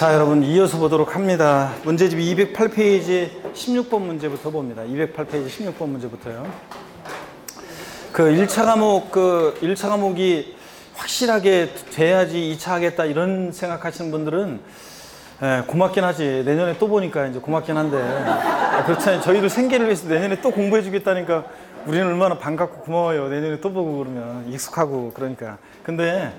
자, 여러분 이어서 보도록 합니다. 문제집 208페이지 16번 문제부터 봅니다. 208페이지 16번 문제부터요. 그 1차 과목이 확실하게 돼야지 2차 하겠다 이런 생각하시는 분들은 고맙긴 하지. 내년에 또 보니까 이제 고맙긴 한데 그렇잖아요. 저희들 생계를 위해서 내년에 또 공부해 주겠다니까 우리는 얼마나 반갑고 고마워요. 내년에 또 보고 그러면 익숙하고 그러니까. 근데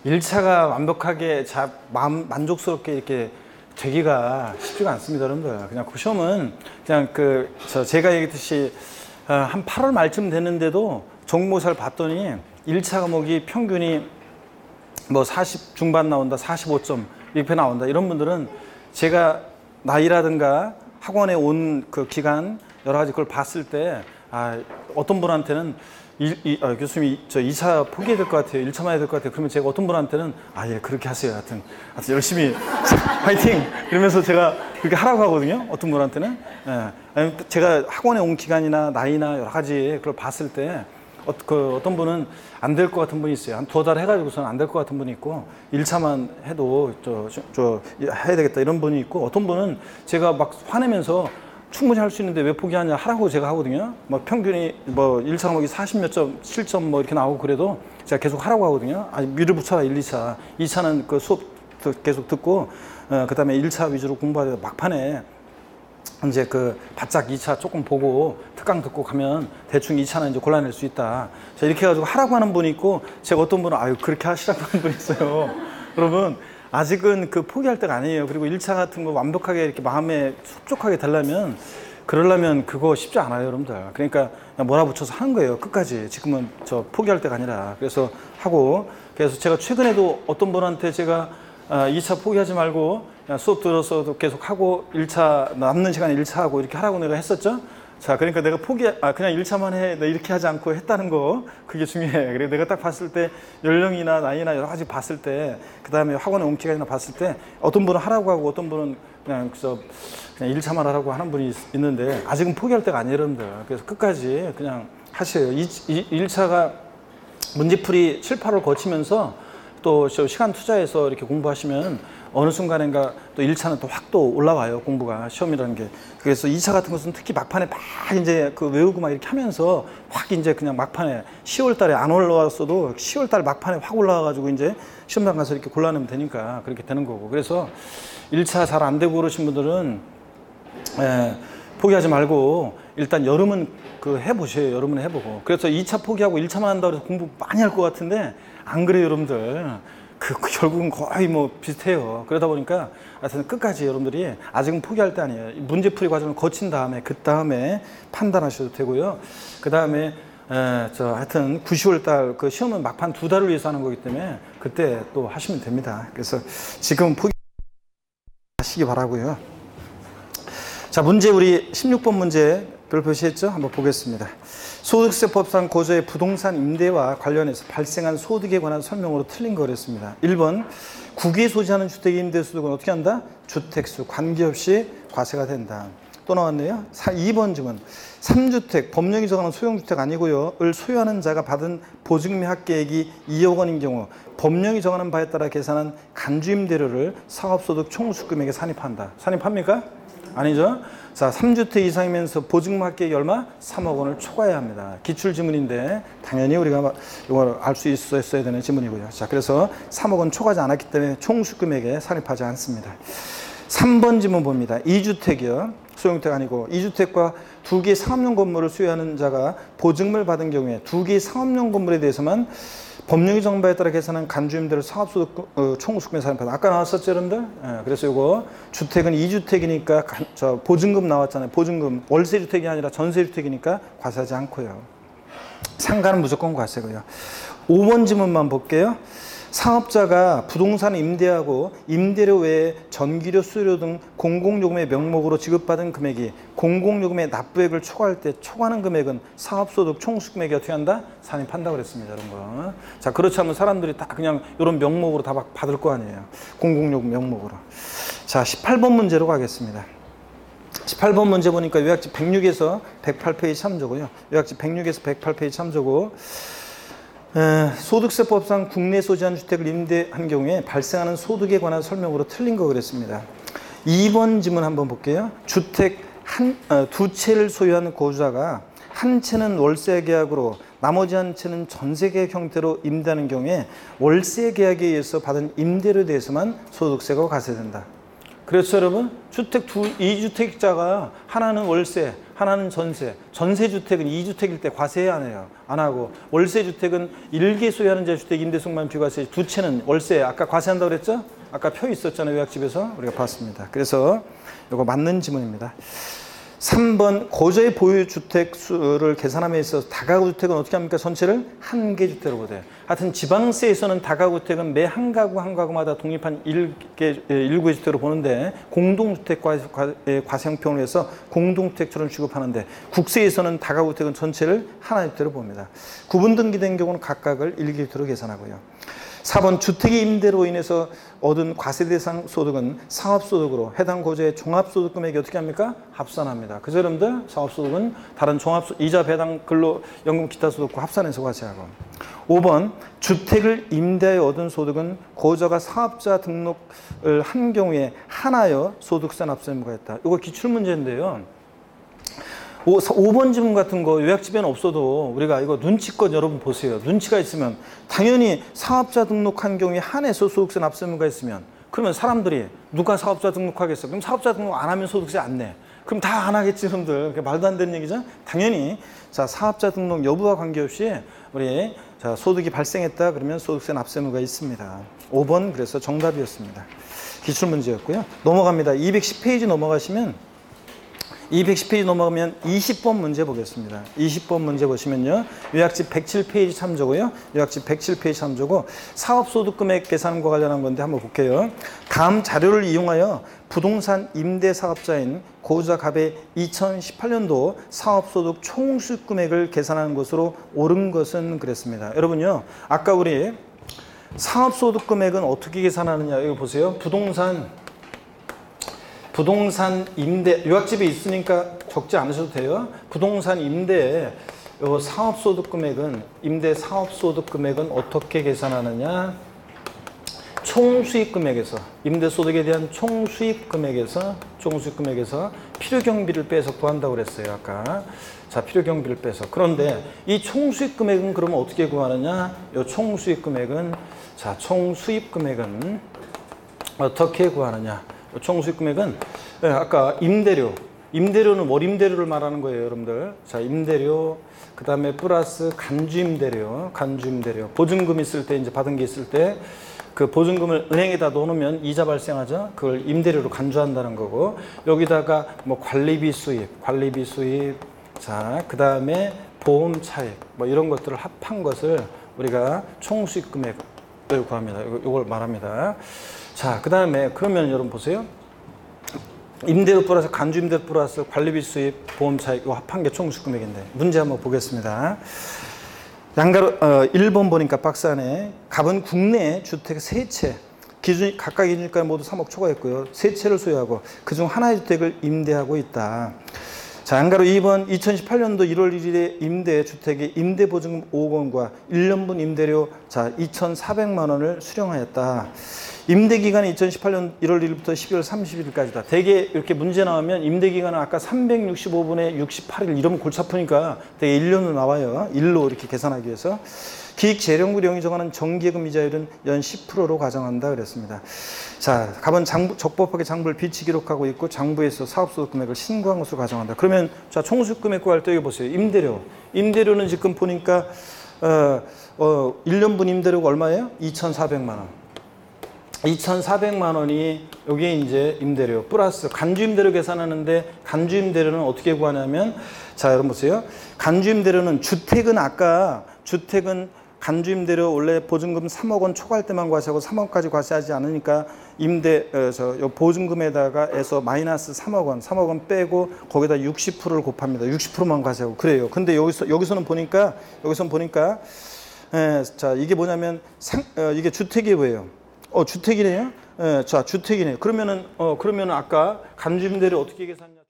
1차가 완벽하게 만족스럽게 이렇게 되기가 쉽지가 않습니다, 여러분들. 그냥 그 시험은 그냥 제가 얘기했듯이 한 8월 말쯤 됐는데도 정모사를 봤더니 1차 과목이 평균이 뭐 40 중반 나온다, 45점 이렇게 나온다. 이런 분들은 제가 나이라든가 학원에 온 그 기간 여러 가지 그걸 봤을 때 어떤 분한테는 교수님 저 2차 포기해야 될 것 같아요. 1차만 해야 될 것 같아요. 그러면 제가 어떤 분한테는 예 그렇게 하세요. 하여튼 열심히 화이팅 이러면서 제가 그렇게 하라고 하거든요. 어떤 분한테는 제가 학원에 온 기간이나 나이나 여러 가지 그걸 봤을 때 어떤 분은 안 될 것 같은 분이 있어요. 한 2달 해가지고서는 안 될 것 같은 분이 있고 1차만 해도 해야 되겠다 이런 분이 있고 어떤 분은 제가 막 화내면서 충분히 할 수 있는데 왜 포기하냐 하라고 제가 하거든요. 뭐 평균이 뭐 1차 과목이 40 몇 점, 7점 뭐 이렇게 나오고 그래도 제가 계속 하라고 하거든요. 미리 붙여라 1, 2차. 2차는 그 수업 계속 듣고 그 다음에 1차 위주로 공부하다가 막판에 이제 바짝 2차 조금 보고 특강 듣고 가면 대충 2차는 이제 골라낼 수 있다. 자, 이렇게 해가지고 하라고 하는 분이 있고 제가 어떤 분은 그렇게 하시라고 하는 분이 있어요. 여러분 아직은 포기할 때가 아니에요. 그리고 1차 같은 거 완벽하게 이렇게 마음에 흡족하게 되려면 그러려면 그거 쉽지 않아요, 여러분들. 그러니까 그냥 몰아붙여서 하는 거예요, 끝까지. 지금은 포기할 때가 아니라. 그래서 하고, 그래서 제가 최근에도 어떤 분한테 제가 2차 포기하지 말고 수업 들어서도 계속 하고 1차 남는 시간에 1차 하고 이렇게 하라고 내가 했었죠. 자, 그러니까 내가 그냥 1차만 해. 나 이렇게 하지 않고 했다는 거, 그게 중요해. 그래, 내가 딱 봤을 때, 연령이나 나이나 여러 가지 봤을 때, 그 다음에 학원에 온 기간이나 봤을 때, 어떤 분은 하라고 하고, 어떤 분은 그냥 1차만 하라고 하는 분이 있는데, 아직은 포기할 때가 아니에요, 여러분들. 그래서 끝까지 그냥 하세요. 1차가 문제풀이 7, 8월 거치면서 또 시간 투자해서 이렇게 공부하시면 어느 순간인가 또 1차는 또 확 또 올라와요, 공부가, 시험이라는 게. 그래서 2차 같은 것은 특히 막판에 막 이제 외우고 막 이렇게 하면서 확 이제 그냥 막판에 10월 달에 안 올라왔어도 10월 달 막판에 확 올라와가지고 이제 시험장 가서 이렇게 골라내면 되니까 그렇게 되는 거고. 그래서 1차 잘 안 되고 그러신 분들은 포기하지 말고 일단 여름은 해보세요. 여름은 해보고. 그래서 2차 포기하고 1차만 한다고 해서 공부 많이 할 것 같은데 안 그래요, 여러분들. 결국은 거의 뭐 비슷해요. 그러다 보니까 하여튼 끝까지 여러분들이 아직은 포기할 때 아니에요. 문제풀이 과정을 거친 다음에 그 다음에 판단하셔도 되고요. 그 다음에 하여튼 9, 10월 달 시험은 막판 2달을 위해서 하는 거기 때문에 그때 또 하시면 됩니다. 그래서 지금 포기하시기 바라고요. 자, 문제 우리 16번 문제 별 표시했죠? 한번 보겠습니다. 소득세법상 고조의 부동산 임대와 관련해서 발생한 소득에 관한 설명으로 틀린 거 그랬습니다. 1번 국유에 소지하는 주택의 임대소득은 어떻게 한다? 주택수 관계없이 과세가 된다. 또 나왔네요. 2번 질문. 3주택 법령이 정하는 소형주택 아니고요 을 소유하는 자가 받은 보증매 합계액이 2억 원인 경우 법령이 정하는 바에 따라 계산한 간주임대료를 사업소득 총수금액에 산입한다. 산입합니까? 아니죠. 자, 3주택 이상이면서 보증금 합계액이 얼마? 3억 원을 초과해야 합니다. 기출지문인데 당연히 우리가 이걸 알 수 있어야 되는 지문이고요. 자, 그래서 3억 원 초과하지 않았기 때문에 총수금액에 산입하지 않습니다. 3번 지문 봅니다. 2주택이요. 소형주택 아니고 2주택과 2개의 상업용 건물을 소유하는 자가 보증금을 받은 경우에 2개의 상업용 건물에 대해서만 법령이 정한 바에 따라 계산한 간주임대료 사업소득 총수금에 산입한다. 아까 나왔었죠, 여러분들? 그래서 이거 주택은 2주택이니까 보증금 나왔잖아요. 보증금 월세주택이 아니라 전세주택이니까 과세하지 않고요. 상가는 무조건 과세고요. 5번 지문만 볼게요. 사업자가 부동산을 임대하고 임대료 외에 전기료, 수료 등 공공요금의 명목으로 지급받은 금액이 공공요금의 납부액을 초과할 때 초과하는 금액은 사업소득 총수금액이 어떻게 한다? 산입한다고 그랬습니다. 이런 거. 자, 그렇지 않으면 사람들이 다 그냥 이런 명목으로 다 받을 거 아니에요. 공공요금 명목으로. 자, 18번 문제로 가겠습니다. 18번 문제 보니까 요약집 106에서 108페이지 참조고요. 요약집 106에서 108페이지 참조고 소득세법상 국내 소지한 주택을 임대한 경우에 발생하는 소득에 관한 설명으로 틀린 거 그랬습니다. 2번 지문 한번 볼게요. 주택 두 채를 소유한 거주자가 한 채는 월세 계약으로 나머지 한 채는 전세 계약 형태로 임대하는 경우에 월세 계약에 의해서 받은 임대료에 대해서만 소득세가 과세된다. 그렇죠, 여러분? 주택 2주택자가 하나는 월세, 하나는 전세. 전세주택은 2주택일 때 과세 안 해요. 안 하고. 월세주택은 1개 소유하는 자 주택 임대속만 비과세. 두 채는 월세. 아까 과세한다고 그랬죠? 아까 표 있었잖아요. 요약집에서. 우리가 봤습니다. 그래서 이거 맞는 지문입니다. 3번 거주의 보유주택 수를 계산함에 있어서 다가구 주택은 어떻게 합니까? 전체를 한 개 주택으로 보대요. 하여튼 지방세에서는 다가구 주택은 매 한 가구마다 독립한 1구의 주택으로 보는데 공동주택 과세형평으로 해서 공동주택처럼 취급하는데 국세에서는 다가구 주택은 전체를 하나의 주택으로 봅니다. 구분 등기된 경우는 각각을 1개 주택으로 계산하고요. 4번 주택의 임대로 인해서 얻은 과세 대상 소득은 상업소득으로 해당 거주의 종합소득 금액이 어떻게 합니까? 합산합니다. 그래서 여러분들 사업소득은 다른 이자 배당 근로연금 기타 소득과 합산해서 과세하고 5번 주택을 임대하여 얻은 소득은 거주자가 사업자 등록을 한 경우에 하나여 소득세 납세 의무가 있다. 이거 기출문제인데요. 5번 지문 같은 거 요약집에는 없어도 우리가 이거 눈치껏 여러분 보세요. 눈치가 있으면 당연히 사업자 등록한 경우에 한해서 소득세 납세 의무가 있으면 그러면 사람들이 누가 사업자 등록하겠어? 그럼 사업자 등록 안 하면 소득세 안 내. 그럼 다 안 하겠지, 여러분들. 말도 안 되는 얘기죠? 당연히 자 사업자 등록 여부와 관계없이 우리 자 소득이 발생했다 그러면 소득세 납세 의무가 있습니다. 5번 그래서 정답이었습니다. 기출문제였고요. 넘어갑니다. 210페이지 넘어가시면 210페이지 넘어가면 20번 문제 보겠습니다. 20번 문제 보시면요. 요약집 107페이지 참조고요. 요약집 107페이지 참조고 사업소득금액 계산과 관련한 건데 한번 볼게요. 다음 자료를 이용하여 부동산 임대사업자인 거주자 갑의 2018년도 사업소득 총수익금액을 계산하는 것으로 옳은 것은 그랬습니다. 여러분요. 아까 우리 사업소득금액은 어떻게 계산하느냐 이거 보세요. 부동산 임대, 요약집에 있으니까 적지 않으셔도 돼요. 부동산 임대에 요 사업소득금액은, 임대 사업소득금액은 어떻게 계산하느냐? 총수익금액에서, 임대소득에 대한 총수익금액에서 필요경비를 빼서 구한다고 그랬어요, 아까. 자, 필요경비를 빼서. 그런데 이 총수익금액은 그러면 어떻게 구하느냐? 요 총수익금액은, 자, 총수익금액은 어떻게 구하느냐? 총수익금액은 아까 임대료는 월임대료를 말하는 거예요, 여러분들. 자, 임대료, 그 다음에 플러스 간주임대료, 보증금 있을 때 이제 받은 게 있을 때 그 보증금을 은행에다 넣어놓으면 이자 발생하죠. 그걸 임대료로 간주한다는 거고 여기다가 뭐 관리비 수입, 자, 그 다음에 보험 차익, 뭐 이런 것들을 합한 것을 우리가 총수익금액을 구합니다. 이걸 말합니다. 자, 그 다음에 그러면 여러분 보세요. 임대료 플러스 간주임대료 플러스 관리비 수입, 보험 차익 이거 합한 게 총수익금액인데 문제 한번 보겠습니다. 양가로 1번 보니까 박스 안에 갑은 국내 주택 3채 각각 기준일까지 모두 3억 초과했고요. 3채를 소유하고 그중 하나의 주택을 임대하고 있다. 자, 양가로 2번 2018년도 1월 1일에 임대 주택의 임대보증금 5억 원과 1년분 임대료 자 2,400만 원을 수령하였다. 임대기간이 2018년 1월 1일부터 12월 30일까지다. 대개 이렇게 문제 나오면 임대기간은 아까 365분의 68일 이러면 골치 아프니까 대개 1년으로 나와요. 1로 이렇게 계산하기 위해서. 기획재정부령이 정하는 정기예금 이자율은 연 10%로 가정한다 그랬습니다. 자, 갑은 적법하게 장부를 비치 기록하고 있고 장부에서 사업소득 금액을 신고한 것으로 가정한다. 그러면 자, 총수익 금액 구할 때 여기 보세요. 임대료는 지금 보니까 1년분 임대료가 얼마예요? 2,400만 원. 2,400만 원이 여기에 이제 임대료 플러스 간주임대료 계산하는데 간주임대료는 어떻게 구하냐면 자, 여러분 보세요. 간주임대료는 주택은 간주임대료 원래 보증금 3억 원 초과할 때만 과세하고 3억까지 과세하지 않으니까 보증금에다가 해서 마이너스 3억 원 빼고 거기다 60%를 곱합니다. 60%만 과세하고 그래요. 근데 여기서는 보니까 자, 이게 뭐냐면 이게 주택이 뭐예요? 주택이네요. 자, 주택이네요. 그러면은 아까 간주임대료 어떻게 계산냐?